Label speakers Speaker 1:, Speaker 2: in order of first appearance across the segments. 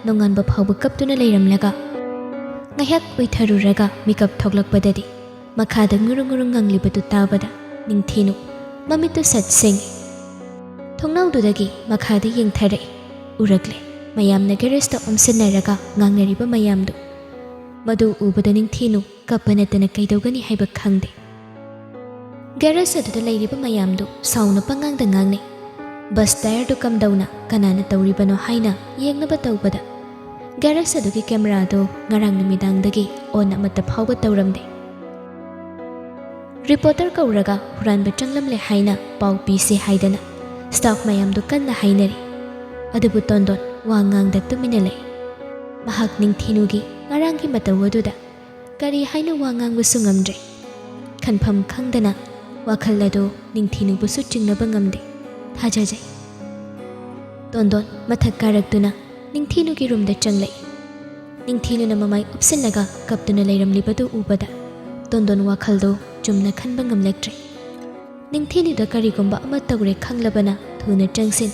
Speaker 1: nonganba phawba kaptuna leiramlaga ngahyak uitharuraga mikap thoklakpadadi makhada ngurungurung nganglibadu tabada ningthinu mamitu satsing thongnawdudagi makhada yengthare urakle mayamna garesta omsinaraga ngangnariba mayamdu madu ubada ningthinu kapanatana kaidogani haiba khangde garage aduda leiriba mayamdu sauna pangangda ngangne bus tire du kamdauna kanana tawribano haina yengnaba tawbada garage adugi camera do ngarang numidangdagi on amata phawba tawramde reporter kauraga huranba changlamle haina pau pise haidana staff mayamdu kanna hainari adubu tondon wangangda tuminale mahak ningthinugi ngarangi matawaduda kari haina wangangbu sungamdre khanpham khangdana wakhallado ningthinubusu chingnaba ngamde thajajai tondon mathak karaktuna ningthinugi roomda changlai ningthinuna mamai upsinnaga kaptuna leiramlibadu ubada tondon wakhaldo chumna khanba ngamlektre ningthinuda karigumba ama tawre khanglabana thuna changsin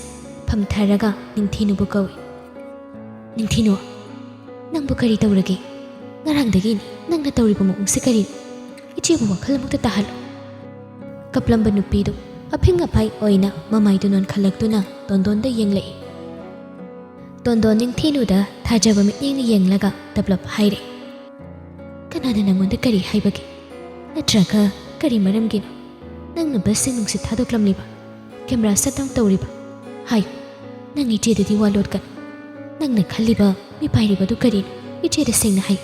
Speaker 1: phamtharaga ningthinubu kawi ningthinu nangbu kari tawrage ngarangdagi nangna tawriba mawngse kari ichebu wakhal amukta tahalo kaplamba nupidu aphinga phai oina mamaidu non khalaktuna tondonda yenglei tondon ningthinuda thajaba mitning yenglaga develop haire kanana nangonda kari haibage natraga kari maramgino nangna bus nungsi thadoklamliba camera satang tawriba hayo nang ichedadi walotkan nangna khalliba mi pairibadu kari icheda sengna hayo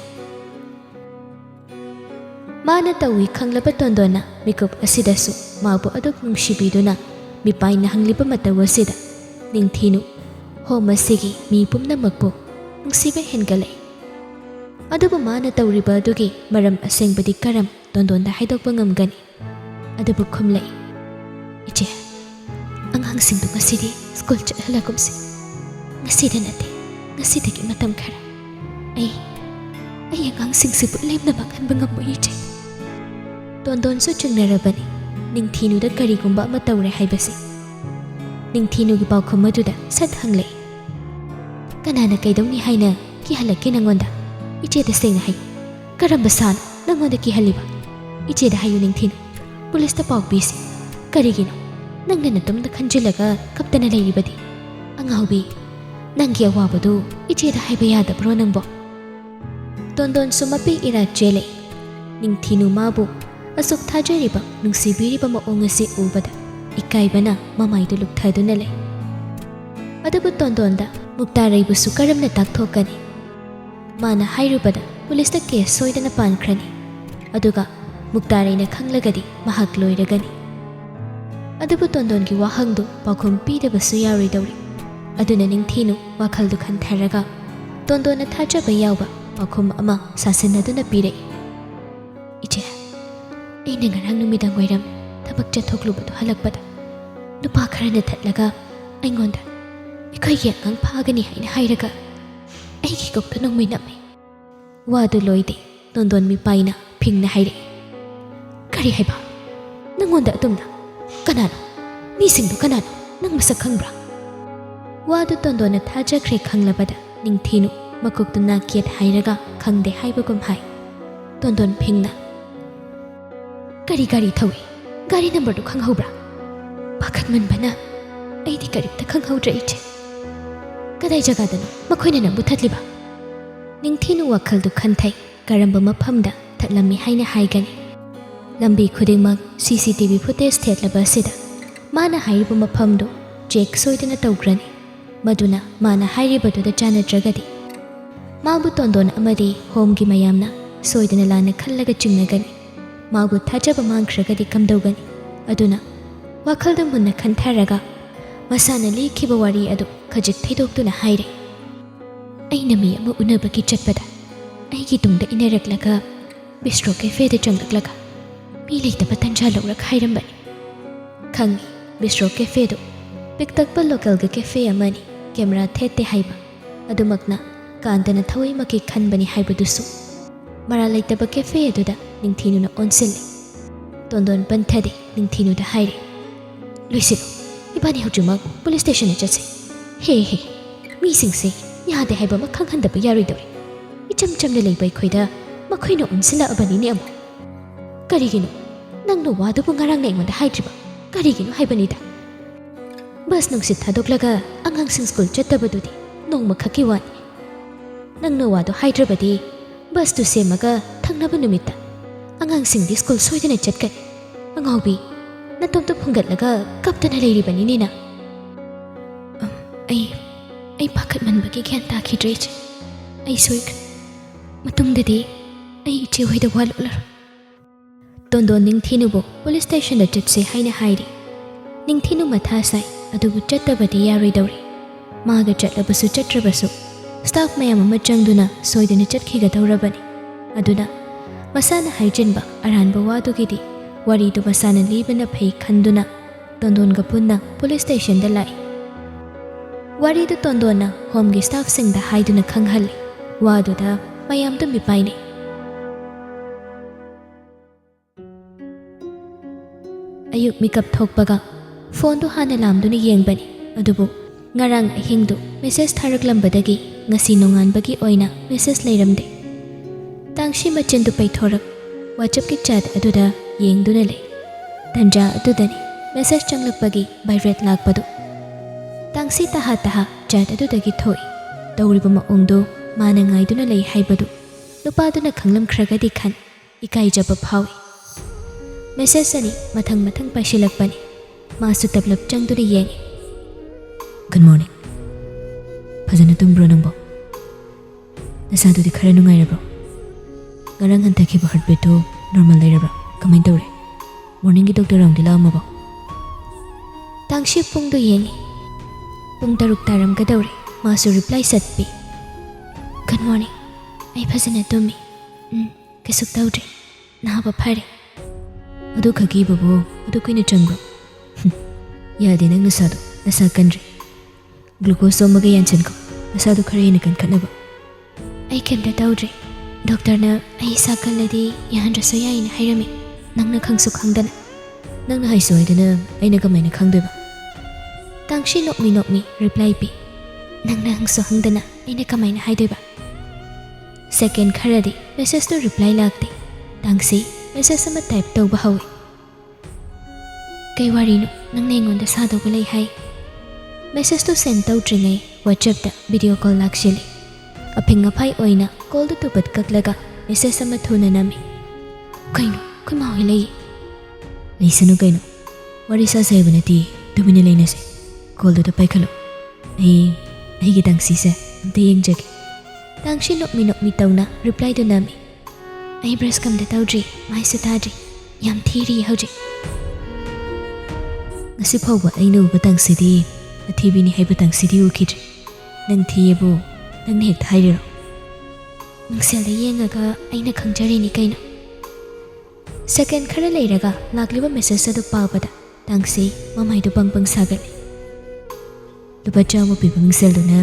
Speaker 1: mana tawi khanglaba tondona mikup asidasu mabu aduk nungsibiduna mi paina hangliba matawasida ningthinu homa sigi mi pumnamakbu nungsiba hengalai adubu mana tawriba adugi maram asengbadi karam tondonda haidokba ngamgani adubu khumlai iche angangsingdu ngasidi school chalalakumsi ngasida nate ngasidagi matam khara ai angangsingsibu lemna makhanba ngammo iche tondonsu chingnarabani ningthinuda karigumba ama tawre haibasi ningthinugi paukham aduda sat hanglei kanana kaidongni haina ki halake nangonda icheda sengna hai karamba san nangonda ki haliba icheda hayu ningthinu police ta pau bisi karigino nangna natumda khanjilaga kaptana leiribadi angaubi nangi awabadu icheda haiba yadabro nangbo tondon sumapi ira chele ningthinu mabu asuk thajariba nungsibiriba maong asi ubada ikaibana mamaidu lukthaduna lei adabu tondonda muktaraibusu karamna takthokani mana hairubada police ta case soidana pankhrani aduga muktaraina khanglagadi mahak loiragani adabu tondongi wahangdu pakhum pidabasu yaroidawri aduna ningthinu wakhaldu khantharaga tondona thajaba yawba pakhum ama sasinaduna pirei iche aina ngarang numidang wairam thabak chathoklubudu halakpada nupa kharana thatlaga aingonda ikhai yang phagani haina hairaga aigi kokta nongmai namai wadu loide tondon mi paina phingna haire kari haiba nangonda atumna kanano misingdu kanano nang masak khangbra wadu tondona thajakre khanglabada ningthinu makoktu nakiat hairaga khangde haibagum hai tondon phingna gari thawi gari number du khanghaubra pakhat manbana aidi karipta khanghaudra iche kadai jagadano makhoina nambu thatliba ningthinu wakhal du khanthai karamba maphamda thatlami haina haigani lambi khudingmak CCTV footage thetlaba sida mana hairiba maphamdu check soidana tawgrani maduna mana hairibadu da chanadragadi mabu tondon amadi homgi mayamna soidana lana khallaga chingnagani magu thajaba mangkhragadi kamdawgani aduna wakhalda munna khantharaga masana likhiba wari adu khajik thaidoktuna haire aina mi ama unabaki chatpada aigi tungda inaraklaga bistro cafe da changlaklaga mi leitaba tanja lawrak hairambani khangi bistro cafe do piktakpa local ga cafe amani camera thete haiba adumakna kandana thawai maki khanbani haibadusu mara leitaba cafe aduda ningthinuna onsil tondon panthade ningthinuda haire luisilo ibani hujuma police station chase he mi singse ꯌꯥꯗꯦ ꯍꯥꯏꯕ ꯑꯃ ꯈꯪꯍꯟꯗꯕ ꯌꯥꯔꯣꯏꯗꯧꯔꯤ ꯏꯆꯝ ꯆꯝꯅ ꯂꯩꯕ ꯑꯩꯈꯣꯏꯗ ꯃꯈꯣꯏꯅ ꯑꯣꯟꯁꯤꯜꯂꯛꯑꯕꯅꯤꯅꯦ ꯑꯃꯨꯛ ꯀꯔꯤꯒꯤꯅꯣ ꯅꯪꯅ ꯋꯥꯗꯨꯕꯨ ꯉꯔꯥꯡꯅ ꯑꯩꯉꯣꯟꯗ ꯍꯥꯏꯗ꯭ꯔꯤꯕ ꯀꯔꯤꯒꯤꯅꯣ ꯍꯥꯏꯕꯅꯤꯗ ꯕꯁ ꯅꯨꯡꯁꯤꯠ ꯊꯥꯗꯣꯛꯂꯒ ꯑꯉꯥꯡꯁꯤꯡ ꯁ꯭ꯀꯨꯜ ꯆꯠꯇꯕꯗꯨꯗꯤ ꯅꯣꯡꯃ ꯈꯛꯀꯤ ꯋꯥꯅꯤ ꯅꯪꯅ ꯋꯥꯗꯣ ꯍꯥꯏꯗ꯭ꯔꯕꯗꯤ ꯕꯁꯇꯨ ꯁꯦꯝꯃꯒ ꯊꯪꯅꯕ ꯅꯨꯃꯤꯠꯇ ꯑꯉꯥꯡꯁꯤꯡꯗꯤ ꯁ꯭ꯀꯨꯜ ꯁꯣꯏꯗꯅ ꯆꯠꯀꯅꯤ ꯑꯉꯥꯎꯕꯤ ꯅꯇꯣꯝꯇ ꯐꯨꯡꯒꯠꯂꯒ ꯀꯞꯇꯅ ꯂꯩꯔꯤꯕꯅꯤꯅꯦ ꯑꯩ ꯄꯥꯈꯠꯃꯟꯕꯒꯤ ꯒ꯭ꯌꯥꯟ ꯇꯥꯈꯤꯗ꯭ꯔꯦ ꯏꯆꯦ ꯑꯩ ꯁꯣꯏꯈ꯭ꯔꯦ ꯃꯇꯨꯡꯗꯗꯤ ꯑꯩ ꯏꯆꯦ ꯍꯣꯏꯗ ꯋꯥ ꯂꯣꯠꯂꯔꯣꯏ ꯇꯣꯟꯗꯣꯟ ꯅꯤꯡꯊꯤꯅꯨꯕꯨ ꯄꯨꯂꯤꯁ ꯁ꯭ꯇꯦꯁꯟꯗ ꯆꯠꯁꯦ ꯍꯥꯏꯅ ꯍꯥꯏꯔꯤ ꯅꯤꯡꯊꯤꯅꯨ ꯃꯊꯥ ꯁꯥꯏ ꯑꯗꯨꯕꯨ ꯆꯠꯇꯕꯗꯤ ꯌꯥꯔꯣꯏꯗꯧꯔꯤ ꯃꯥꯒ ꯆꯠꯂꯕꯁꯨ ꯆꯠꯇ꯭ꯔꯕꯁꯨ ꯁ꯭ꯇꯥꯐ ꯃꯌꯥꯝ ꯑꯃ ꯆꯪꯗꯨꯅ ꯁꯣꯏꯗꯅ ꯆꯠꯈꯤꯒꯗꯧꯔꯕꯅꯤ ꯑꯗꯨꯅ ꯃꯁꯥꯅ ꯍꯥꯏꯖꯤꯟꯕ ꯑꯔꯥꯟꯕ ꯋꯥꯗꯨꯒꯤꯗꯤ ꯋꯥꯔꯤꯗꯨ ꯃꯁꯥꯅ ꯂꯤꯕꯅ ꯐꯩ ꯈꯟꯗꯨꯅ ꯇꯣꯟꯗꯣꯟꯒ ꯄꯨꯟꯅ ꯄꯨꯂꯤꯁ ꯁ꯭ꯇꯦꯁꯟꯗ ꯂꯥꯛꯏ ꯋꯥꯔꯤꯗꯨ ꯇꯣꯟꯗꯣꯟꯅ ꯍꯣꯝꯒꯤ ꯁ꯭ꯇꯥꯐꯁꯤꯡꯗ ꯍꯥꯏꯗꯨꯅ ꯈꯪꯍꯜꯂꯤ ꯋꯥꯗꯨꯗ ꯃꯌꯥꯝꯗꯨ ꯃꯤꯄꯥꯏꯅꯩ ꯑꯌꯨꯛ ꯃꯤꯀꯞ ꯊꯣꯛꯄꯒ ꯐꯣꯟꯗꯨ ꯍꯥꯟꯅ ꯂꯥꯝꯗꯨꯅ ꯌꯦꯡꯕꯅꯤ ꯑꯗꯨꯕꯨ ꯉꯔꯥꯡ ꯑꯍꯤꯡꯗꯨ ꯃꯦꯁꯦꯖ ꯊꯥꯔꯛꯂꯝꯕꯗꯒꯤ ꯉꯁꯤ ꯅꯣꯡꯉꯥꯟꯕꯒꯤ ꯑꯣꯏꯅ ꯃꯦꯁꯦꯖ ꯂꯩꯔꯝꯗꯦ ꯇꯥꯡꯁꯤ ꯃꯆꯤꯟꯗꯨ ꯄꯩꯊꯣꯔꯛ ꯋꯥꯆꯞꯀꯤ ꯆꯥꯠ ꯑꯗꯨꯗ ꯌꯦꯡꯗꯨꯅ ꯂꯩ ꯇꯟꯖꯥ ꯑꯗꯨꯗꯅꯤ ꯃꯦꯁꯦꯖ ꯆꯪꯂꯛꯄꯒꯤ ꯚꯥꯏꯕ꯭ꯔꯦꯠ ꯂꯥꯛꯄꯗꯨ ꯇꯥꯡꯁꯤ ꯇꯍꯥ ꯇꯍꯥ ꯆꯥꯠ ꯑꯗꯨꯗꯒꯤ ꯊꯣꯛꯏ ꯇꯧꯔꯤꯕ ꯃꯑꯣꯡꯗꯨ ꯃꯥꯅ ꯉꯥꯏꯗꯨꯅ ꯂꯩ ꯍꯥꯏꯕꯗꯨ ꯅꯨꯄꯥꯗꯨꯅ ꯈꯪꯂꯝꯈ꯭ꯔꯒꯗꯤ ꯈꯟ ꯏꯀꯥꯏꯖꯕ ꯐꯥꯎꯏ ꯃꯦꯁꯦꯖ ꯑꯅꯤ ꯃꯊꯪ ꯃꯊꯪ ꯄꯥꯏꯁꯤꯜꯂꯛꯄꯅꯤ ꯃꯥꯁꯨ ꯇꯞꯂꯞ ꯆꯪꯗꯨꯅ ꯌꯦꯡꯉꯤ ꯒꯨꯗ ꯃꯣꯔꯅꯤꯡ ꯐꯖꯅ ꯇꯨꯝꯕ꯭ꯔꯣ ꯅꯪꯕꯣ ꯅꯁꯥꯗꯨꯗꯤ ꯈꯔ ꯅꯨꯡꯉꯥꯏꯔꯕ꯭ꯔꯣ ꯉꯔꯥꯡ ꯍꯟꯊꯈꯤꯕ ꯍꯥꯔꯠꯕꯤꯠꯇꯨ ꯅꯣꯔꯃꯦꯜ ꯂꯩꯔꯕ꯭ꯔꯥ ꯀꯃꯥꯏꯅ ꯇꯧꯔꯦ ꯃꯣꯔꯅꯤꯡꯒꯤ ꯗꯣꯛꯇꯔ ꯔꯥꯎꯟꯗꯤ ꯂꯥꯛꯑꯝꯃꯕꯣ ꯇꯥꯡꯁꯤ ꯄꯨꯡꯗꯨ ꯌꯦꯡꯉꯤ ꯄꯨꯡ 6 ꯇꯥꯔꯝꯒꯗꯧꯔꯦ ꯃꯥꯁꯨ ꯔꯤꯄ꯭ꯂꯥꯏ ꯁꯠꯄꯤ ꯒꯨꯗ ꯃꯣꯔꯅꯤꯡ ꯑꯩ ꯐꯖꯅ ꯇꯨꯝꯃꯤ ꯀꯩꯁꯨ ꯇꯧꯗ꯭ꯔꯤ ꯅꯥꯕ ꯐꯔꯦ ꯑꯗꯨ ꯈꯛꯀꯤꯕꯕꯨ ꯑꯗꯨ ꯀꯨꯏꯅ ꯆꯪꯕ꯭ꯔꯣ ꯌꯥꯗꯦ ꯅꯪ ꯅꯁꯥꯗꯣ ꯅꯁꯥ ꯀꯟꯗ꯭ꯔꯤ ꯒ꯭ꯂꯨꯀꯣꯁ ꯑꯃꯒ ꯌꯥꯟꯁꯤꯟꯀꯣ ꯅꯁꯥꯗꯣ ꯈꯔ ꯍꯦꯟꯅ ꯀꯟꯈꯠꯅꯕ ꯑꯩ ꯀꯩꯝꯇ ꯇꯧꯗ꯭ꯔꯤ ꯗꯣꯛꯇꯔꯅ ꯑꯩ ꯏꯁꯥ ꯀꯜꯂꯗꯤ ꯌꯥꯍꯟꯗ꯭ꯔꯁꯨ ꯌꯥꯏꯅ ꯍꯥꯏꯔꯝꯃꯤ ꯅꯪꯅ ꯈꯪꯁꯨ ꯈꯪꯗꯅ ꯅꯪꯅ ꯍꯥꯏꯁꯨ ꯍꯥꯏꯗꯅ ꯑꯩꯅ ꯀꯃꯥꯏꯅ ꯈꯪꯗꯣꯏꯕ ꯇꯥꯡꯁꯤ ꯅꯣꯛꯃꯤ ꯔꯤꯄ꯭ꯂꯥꯏ ꯄꯤ ꯅꯪꯅ ꯍꯪꯁꯨ ꯍꯪꯗꯅ ꯑꯩꯅ ꯀꯃꯥꯏꯅ ꯍꯥꯏꯗꯣꯏꯕ ꯁꯦꯀꯦꯟ ꯈꯔꯗꯤ ꯃꯦꯁꯦꯖꯇꯨ ꯔꯤꯄ꯭ꯂꯥꯏ ꯂꯥꯛꯇꯦ ꯇꯥꯡꯁꯤ ꯃꯦꯁꯦꯖ ꯑꯃ ꯇꯥꯏꯞ ꯇꯧꯕ ꯍꯧꯏ ꯀꯩ ꯋꯥꯔꯤꯅꯣ ꯅꯪꯅ ꯑꯩꯉꯣꯟꯗ ꯁꯥꯗꯧꯕ ꯂꯩ ꯍꯥꯏ ꯃꯦꯁꯦꯖꯇꯨ ꯁꯦꯟ ꯇꯧꯗ꯭ꯔꯤꯉꯩ ꯋꯥꯆꯞꯇ ꯚꯤꯗꯤꯑꯣ ꯀꯣꯜ ꯂꯥꯛꯁꯤꯜꯂꯤ ꯑꯐꯤꯡ ꯑꯐꯥꯏ ꯑꯣꯏꯅ ꯀꯣꯜꯗꯨ ꯇꯨꯄꯠ ꯀꯛꯂꯒ ꯃꯦꯁꯦꯖ ꯑꯃ ꯊꯨꯅ ꯅꯝꯃꯤ ꯀꯩꯅꯣ ꯑꯩꯈꯣꯏ ꯃꯥ ꯍꯣꯏ ꯂꯩꯌꯦ ꯂꯩꯁꯅꯨ ꯀꯩꯅꯣ ꯋꯥꯔꯤ ꯁꯥꯁꯦ ꯍꯥꯏꯕ ꯅꯠꯇꯦ ꯇꯨꯃꯤꯟꯅ ꯂꯩꯅꯁꯦ ꯀꯣꯜꯗꯨꯗ ꯄꯥꯏꯈꯠꯂꯣ ꯑꯩꯒꯤ ꯇꯥꯡꯁꯤꯁꯦ ꯑꯝꯇ ꯌꯦꯡꯖꯒꯦ ꯇꯥꯡꯁꯤ ꯅꯣꯛꯃꯤ ꯇꯧꯅ ꯔꯤꯄ꯭ꯂꯥꯏꯗꯨ ꯅꯝꯃꯤ ꯑꯩ ꯕ꯭ꯔꯁ ꯀꯝꯇ ꯇꯧꯗ꯭ꯔꯤ ꯃꯥꯏꯁꯨ ꯇꯥꯗ꯭ꯔꯤ ꯌꯥꯝ ꯊꯤꯔꯤ ꯍꯧꯖꯤꯛ ꯉꯁꯤ ꯐꯥꯎꯕ ꯑꯩꯅ ꯎꯕ ꯇꯥꯡꯁꯤꯗꯤ ꯑꯊꯤꯕꯤꯅꯤ ꯍꯥꯏꯕ ꯇꯥꯡꯁꯤꯗꯤ ꯎꯈꯤꯗ꯭ꯔꯤ ꯅꯪ ꯊꯤꯌꯦꯕꯨ ꯅꯪꯅ ꯍꯦꯛꯇ ꯍꯥꯏꯔꯤꯔꯣ ꯃꯤꯡꯁꯦꯜꯗ ꯌꯦꯡꯉꯒ ꯑꯩꯅ ꯈꯪꯖꯔꯤꯅꯤ ꯀꯩꯅꯣ ꯁꯦꯀꯦꯟ ꯈꯔ ꯂꯩꯔꯒ ꯂꯥꯛꯂꯤꯕ ꯃꯦꯁꯦꯖ ꯑꯗꯨ ꯄꯥꯕꯗ ꯇꯥꯡꯁꯤ ꯃꯃꯥꯏꯗꯨ ꯄꯪ ꯁꯥꯒꯠꯂꯤ ꯂꯨꯄꯥ 100 ꯄꯤꯕ ꯃꯤꯡꯁꯦꯜꯗꯨꯅ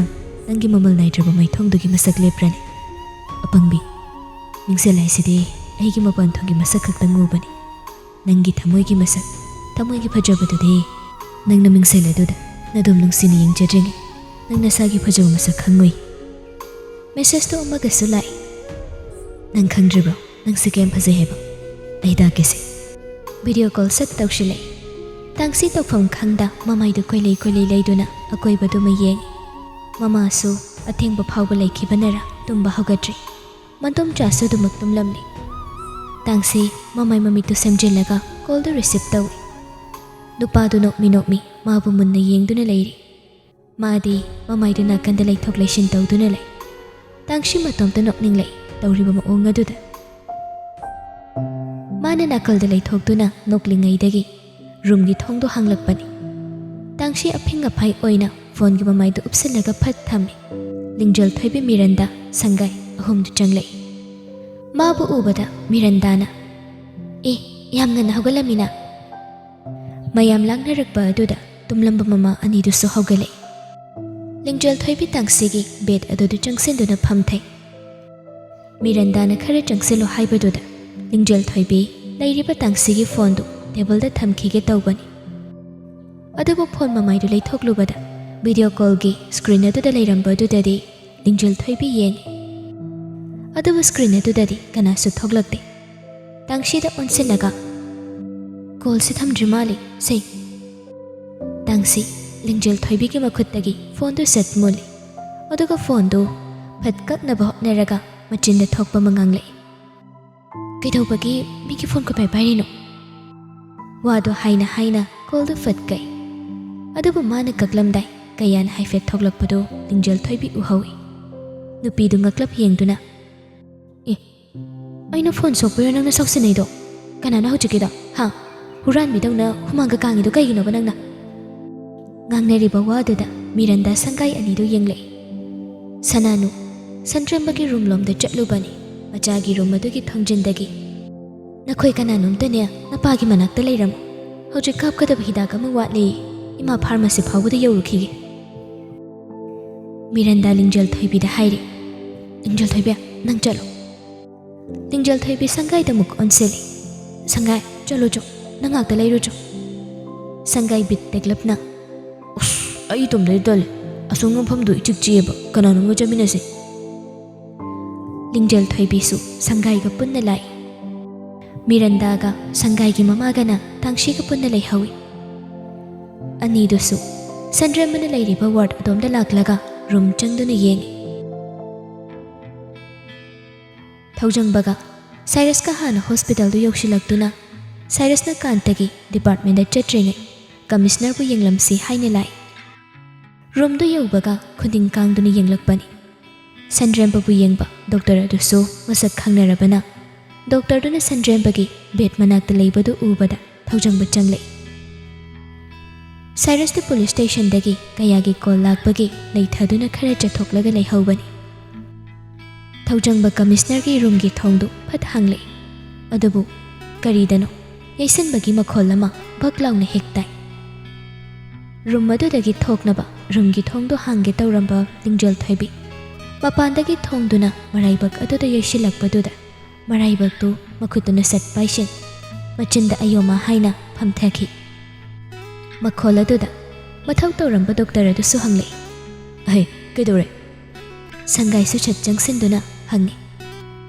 Speaker 1: ꯅꯪꯒꯤ ꯃꯃꯜ ꯅꯥꯏꯗ꯭ꯔꯕ ꯃꯩꯊꯣꯡꯗꯨꯒꯤ ꯃꯁꯛ लेप्रꯅꯤ ꯑꯄꯪꯕꯤ ꯃꯤꯡꯁꯦꯜ ꯍꯥꯏꯁꯤꯗꯤ ꯑꯩꯒꯤ ꯃꯄꯥꯟꯊꯣꯡꯒꯤ ꯃꯁꯛ ꯈꯛꯇꯪ ꯎꯕꯅꯤ ꯅꯪꯒꯤ ꯊꯃꯣꯏꯒꯤ ꯃꯁꯛ ꯊꯃꯣꯏꯒꯤ ꯐꯖꯕꯗꯨꯗꯤ ꯅꯪꯅ ꯃꯤꯡꯁꯦꯜ ꯑꯗꯨꯗ ꯅꯗꯣꯝ ꯅꯨꯡꯁꯤꯅ ꯌꯦꯡꯖꯗ꯭ꯔꯤꯉꯩ ꯅꯪ ꯅꯁꯥꯒꯤ ꯐꯖꯕ ꯃꯁꯛ ꯈꯪꯉꯣꯏ ꯃꯦꯁꯦꯖꯇꯨ ꯑꯃꯒꯁꯨ ꯂꯥꯛꯏ ꯅꯪ ꯈꯪꯗ꯭ꯔꯤꯕ꯭ꯔꯣ ꯅꯪꯁꯦ ꯀꯌꯥꯝ ꯐꯖꯩ ꯍꯥꯏꯕ ꯑꯩ ꯇꯥꯛꯀꯦꯁꯦ ꯚꯤꯗꯤꯑꯣ ꯀꯣꯜ ꯁꯠ ꯇꯧꯁꯤꯜꯂꯛꯏ ꯇꯥꯡꯁꯤ ꯇꯧꯐꯝ ꯈꯪꯗ ꯃꯃꯥꯏꯗꯨ ꯀꯣꯏꯂꯩ ꯂꯩꯗꯨꯅ ꯑꯀꯣꯏꯕꯗꯨꯃ ꯌꯦꯡꯉꯤ ꯃꯃꯥꯁꯨ ꯑꯊꯦꯡꯕ ꯐꯥꯎꯕ ꯂꯩꯈꯤꯕꯅꯔ ꯇꯨꯝꯕ ꯍꯧꯒꯠꯇ꯭ꯔꯤ ꯃꯇꯣꯝꯆꯥꯁꯨ ꯑꯗꯨꯃꯛ ꯇꯨꯝꯂꯝꯂꯤ ꯇꯥꯡꯁꯤ ꯃꯃꯥꯏ ꯃꯃꯤꯠꯇꯨ ꯁꯦꯝꯖꯤꯜꯂꯒ ꯀꯣꯜꯗꯨ ꯔꯤꯁꯤꯞ ꯇꯧꯏ ꯅꯨꯄꯥꯗꯨ ꯅꯣꯛꯃꯤ ꯃꯥꯕꯨ ꯃꯨꯟꯅ ꯌꯦꯡꯗꯨꯅ ꯂꯩꯔꯤ ꯃꯥꯗꯤ ꯃꯃꯥꯏꯗꯨ ꯅꯥꯀꯟꯗ ꯂꯩꯊꯣꯛ ꯂꯩꯁꯤꯟ ꯇꯧꯗꯨꯅ ꯂꯩ ꯇꯥꯡꯁꯤ ꯃꯇꯣꯝꯇ ꯅꯣꯛꯅꯤꯡꯂꯛꯏ ꯇꯧꯔꯤꯕ ꯃꯑꯣꯡ ꯑꯗꯨꯗ ꯃꯥꯅ ꯅꯥꯀꯜꯗ ꯂꯩꯊꯣꯛꯇꯨꯅ ꯅꯣꯛꯂꯤꯉꯩꯗꯒꯤ ꯔꯨꯝꯒꯤ ꯊꯣꯡꯗꯣ ꯍꯥꯡꯂꯛꯄꯅꯤ ꯇꯥꯡꯁꯤ ꯑꯐꯤꯡ ꯑꯐꯥꯏ ꯑꯣꯏꯅ ꯐꯣꯟꯒꯤ ꯃꯃꯥꯏꯗꯨ ꯎꯞꯁꯤꯜꯂꯒ ꯐꯠ ꯊꯝꯃꯤ ꯂꯤꯡꯖꯦꯜ ꯊꯣꯏꯕꯤ ꯃꯤꯔꯟꯗꯥ ꯁꯪꯒꯥꯏ ꯑꯍꯨꯝꯗꯨ ꯆꯪꯂꯛꯏ ꯃꯥꯕꯨ ꯎꯕꯗ ꯃꯤꯔꯟꯗꯥꯅ ꯌꯥꯝ ꯉꯟꯅ ꯍꯧꯒꯠꯂꯝꯃꯤꯅ ꯃꯌꯥꯝ ꯂꯥꯡꯅꯔꯛꯄ ꯑꯗꯨꯗ ꯇꯨꯝꯂꯝꯕ ꯃꯃꯥ ꯑꯅꯤꯗꯨꯁꯨ ꯍꯧꯒꯠꯂꯛꯏ ꯂꯤꯡꯖꯦꯜ ꯊꯣꯏꯕꯤ ꯇꯥꯡꯁꯤꯒꯤ ꯕꯦꯠ ꯑꯗꯨꯗ ꯆꯪꯁꯤꯟꯗꯨꯅ ꯐꯝꯊꯩ ꯃꯤꯔꯟꯗꯥꯅ ꯈꯔ ꯆꯪꯁꯤꯜꯂꯨ ꯍꯥꯏꯕꯗꯨꯗ ꯂꯤꯡꯖꯦꯜ ꯊꯣꯏꯕꯤ ꯂꯩꯔꯤꯕ ꯇꯥꯡꯁꯤꯒꯤ ꯐꯣꯟꯗꯨ ꯇꯦꯕꯜꯗ ꯊꯝꯈꯤꯒꯦ ꯇꯧꯕꯅꯤ ꯑꯗꯨꯕꯨ ꯐꯣꯟ ꯃꯃꯥꯏꯗꯨ ꯂꯩꯊꯣꯛꯂꯨꯕꯗ ꯚꯤꯗꯤꯑꯣ ꯀꯣꯜꯒꯤ ꯁ꯭ꯀ꯭ꯔꯤꯟ ꯑꯗꯨꯗ ꯂꯩꯔꯝꯕ ꯑꯗꯨꯗꯗꯤ ꯂꯤꯡꯖꯦꯜ ꯊꯣꯏꯕꯤ ꯌꯦꯡꯉꯤ ꯑꯗꯨꯕꯨ ꯁ꯭ꯀ꯭ꯔꯤꯟ ꯑꯗꯨꯗꯗꯤ ꯀꯅꯥꯁꯨ ꯊꯣꯛꯂꯛꯇꯦ ꯇꯥꯡꯁꯤꯗ ꯑꯣꯟꯁꯤꯜꯂꯒ ꯀꯣꯜꯁꯤ ꯊꯝꯗ꯭ꯔꯤ ꯃꯥꯜꯂꯤ ꯁꯦ ꯇꯥꯡꯁꯤ ꯂꯤꯡꯖꯦꯜ ꯊꯣꯏꯕꯤꯒꯤ ꯃꯈꯨꯠꯇꯒꯤ ꯐꯣꯟꯗꯨ ꯁꯠ ꯃꯨꯜꯂꯤ ꯑꯗꯨꯒ ꯐꯣꯟꯗꯨ ꯐꯠ ꯀꯛꯅꯕ ꯍꯣꯠꯅꯔꯒ ꯃꯆꯤꯟꯗ ꯊꯣꯛꯄ ꯑꯃ ꯉꯥꯡꯂꯛꯏ ꯀꯩꯗꯧꯕꯒꯤ ꯃꯤꯒꯤ ꯐꯣꯟ ꯀꯣꯏꯄꯥꯏ ꯄꯥꯏꯔꯤꯅꯣ ꯋꯥꯗꯣ ꯍꯥꯏꯅ ꯍꯥꯏꯅ ꯀꯣꯜꯗꯨ ꯐꯠ ꯀꯛꯏ ꯑꯗꯨꯕꯨ ꯃꯥꯅ ꯀꯛꯂꯝꯗꯥꯏ ꯀꯌꯥꯅ ꯍꯥꯏꯐꯦꯠ ꯊꯣꯛꯂꯛꯄꯗꯨ ꯂꯤꯡꯖꯦꯜ ꯊꯣꯏꯕꯤ ꯎꯍꯧꯏ ꯅꯨꯄꯤꯗꯨ ꯉꯛꯂꯞ ꯌꯦꯡꯗꯨꯅ ꯑꯦ ꯑꯩꯅ ꯐꯣꯟ ꯁꯣꯛꯄꯩꯔꯣ ꯅꯪꯅ ꯁꯥꯎꯁꯤꯟꯅꯩꯗꯣ ꯀꯅꯥꯅ ꯍꯧꯖꯤꯛꯀꯤꯗꯣ ꯍꯥ ꯍꯨꯔꯥꯟꯕꯤꯗꯧꯅ ꯍꯨꯃꯥꯡꯒ ꯀꯥꯡꯉꯤꯗꯣ ꯀꯩꯒꯤꯅꯣꯕ ꯅꯪꯅ ꯉꯥꯡꯅꯔꯤꯕ ꯋꯥꯗꯨꯗ ꯃꯤꯔꯟꯗꯥ ꯁꯪꯒꯥꯏ ꯑꯅꯤꯗꯨ ꯌꯦꯡꯂꯛꯏ ꯁꯅꯥꯅꯨ ꯁꯟꯇ꯭ꯔꯦꯝꯕꯒꯤ ꯔꯨꯝꯂꯣꯝꯗ ꯆꯠꯂꯨꯕꯅꯤ ꯃꯆꯥꯒꯤ ꯔꯨꯝ ꯑꯗꯨꯒꯤ ꯊꯣꯡꯖꯤꯟꯗꯒꯤ ꯅꯈꯣꯏ ꯀꯅꯥꯅꯣꯝꯇꯅꯦ ꯅꯄꯥꯒꯤ ꯃꯅꯥꯛꯇ ꯂꯩꯔꯝꯃꯨ ꯍꯧꯖꯤꯛ ꯀꯥꯞꯀꯗꯕ ꯍꯤꯗꯥꯛ ꯑꯃ ꯋꯥꯠꯂꯤ ꯏꯃꯥ ꯐꯥꯔꯃꯥꯁꯤ ꯐꯥꯎꯕꯗ ꯌꯧꯔꯨꯈꯤꯒꯦ ꯃꯤꯔꯟꯗꯥ ꯂꯤꯡꯖꯦꯜ ꯊꯣꯏꯕꯤꯗ ꯍꯥꯏꯔꯤ ꯂꯤꯡꯖꯦꯜ ꯊꯣꯏꯕꯤ ꯅꯪ ꯆꯠꯂꯣ ꯂꯤꯡꯖꯦꯜ ꯊꯣꯏꯕꯤ ꯁꯪꯒꯥꯏꯗ ꯑꯃꯨꯛ ꯑꯣꯟꯁꯤꯜꯂꯤ ꯁꯪꯒꯥꯏ ꯆꯠꯂꯣ ꯆꯣ ꯅꯪ ꯉꯥꯛꯇ ꯂꯩꯔꯨꯆꯣ ꯁꯪꯒꯥꯏ ꯕꯤꯠ ꯇꯦꯛꯂꯞꯅ ꯑꯁ ꯑꯩ ꯏꯇꯣꯝꯗꯗꯤ ꯇꯜꯂꯦ ꯑꯁꯣꯝ ꯃꯐꯝꯗꯨ ꯏꯆꯤꯛ ꯆꯤꯛꯑꯦꯕ ꯀꯅꯥꯅꯣꯝꯒ ꯆꯠꯃꯤꯟꯅꯁꯤ ꯂꯤꯡꯖꯦꯜ ꯊꯣꯏꯕꯤꯁꯨ ꯁꯪꯒꯥꯏꯒ ꯄꯨꯟꯅ ꯂꯥꯛꯏ ꯃꯤꯔꯟꯗꯥꯒ ꯁꯪꯒꯥꯏꯒꯤ ꯃꯃꯥꯒꯅ ꯇꯥꯡꯁꯤꯒ ꯄꯨꯟꯅ ꯂꯩꯍꯧꯏ ꯑꯅꯤꯗꯨꯁꯨ ꯁꯟꯗ꯭ꯔꯦꯝꯕꯅ ꯂꯩꯔꯤꯕ ꯋꯥꯔꯗ ꯑꯗꯣꯝꯗ ꯂꯥꯛꯂꯒ ꯔꯨꯝ ꯆꯪꯗꯨꯅ ꯌꯦꯡꯉꯤ ꯊꯧꯖꯪꯕꯒ ꯁꯥꯏꯔꯁꯀ ꯍꯥꯟꯅ ꯍꯣꯁꯄꯤꯇꯥꯜꯗꯨ ꯌꯧꯁꯤꯜꯂꯛꯇꯨꯅ ꯁꯥꯏꯔꯁꯅ ꯀꯥꯟꯇꯒꯤ ꯗꯤꯄꯥꯔꯠꯃꯦꯟꯗ ꯆꯠꯇ꯭ꯔꯤꯉꯩ ꯀꯃꯤꯁꯅꯔꯕꯨ ꯌꯦꯡꯂꯝꯁꯤ ꯍꯥꯏꯅ ꯂꯥꯛꯏ ꯔꯨꯝꯗꯨ ꯌꯧꯕꯒ ꯈꯨꯗꯤꯡ ꯀꯥꯡꯗꯨꯅ ꯌꯦꯡꯂꯛꯄꯅꯤ ꯁꯟꯗ꯭ꯔꯦꯝꯕꯕꯨ ꯌꯦꯡꯕ ꯗꯣꯛꯇꯔ ꯑꯗꯨꯁꯨ ꯃꯁꯛ ꯈꯪꯅꯔꯕꯅ ꯗꯣꯛꯇꯔꯗꯨꯅ ꯁꯟꯗ꯭ꯔꯦꯝꯕꯒꯤ ꯕꯦꯠ ꯃꯅꯥꯛꯇ ꯂꯩꯕꯗꯨ ꯎꯕꯗ ꯊꯧꯖꯪꯕ ꯆꯪꯂꯛꯏ ꯁꯥꯏꯔꯁꯇꯤ ꯄꯨꯂꯤꯁ ꯁ꯭ꯇꯦꯁꯟꯗꯒꯤ ꯀꯌꯥꯒꯤ ꯀꯣꯜ ꯂꯥꯛꯄꯒꯤ ꯂꯩꯊꯗꯨꯅ ꯈꯔ ꯆꯠꯊꯣꯛꯂꯒ ꯂꯩꯍꯧꯕꯅꯤ ꯊꯧꯖꯪꯕ ꯀꯃꯤꯁꯅꯔꯒꯤ ꯔꯨꯝꯒꯤ ꯊꯣꯡꯗꯨ ꯐꯠ ꯍꯥꯡꯂꯛꯏ ꯑꯗꯨꯕꯨ ꯀꯔꯤꯗꯅꯣ ꯌꯩꯁꯟꯕꯒꯤ ꯃꯈꯣꯜ ꯑꯃ ꯚꯛ ꯂꯥꯎꯅ ꯍꯦꯛ ꯇꯥꯏ ꯔꯨꯝ ꯑꯗꯨꯗꯒꯤ ꯊꯣꯛꯅꯕ ꯔꯨꯝꯒꯤ ꯊꯣꯡꯗꯨ ꯍꯥꯡꯒꯦ ꯇꯧꯔꯝꯕ ꯂꯤꯡꯖꯦꯜ ꯊꯣꯏꯕꯤ ꯃꯄꯥꯟꯗꯒꯤ ꯊꯣꯡꯗꯨꯅ ꯃꯔꯥꯏꯕꯛ ꯑꯗꯨꯗ ꯌꯩꯁꯤꯜꯂꯛꯄꯗꯨꯗ ꯃꯔꯥꯏꯕꯛꯇꯨ ꯃꯈꯨꯠꯇꯨꯅ ꯁꯠ ꯄꯥꯏꯁꯤꯟ ꯃꯆꯤꯟꯗ ꯑꯌꯣꯃ ꯍꯥꯏꯅ ꯐꯝꯊꯈꯤ ꯃꯈꯣꯜ ꯑꯗꯨꯗ ꯃꯊꯧ ꯇꯧꯔꯝꯕ ꯗꯣꯛꯇꯔ ꯑꯗꯨꯁꯨ ꯍꯪꯂꯛꯏ ꯑꯍꯩ ꯀꯩꯗꯧꯔꯦ ꯁꯪꯒꯥꯏꯁꯨ ꯁꯠ ꯆꯪꯁꯤꯟꯗꯨꯅ ꯍꯪꯉꯤ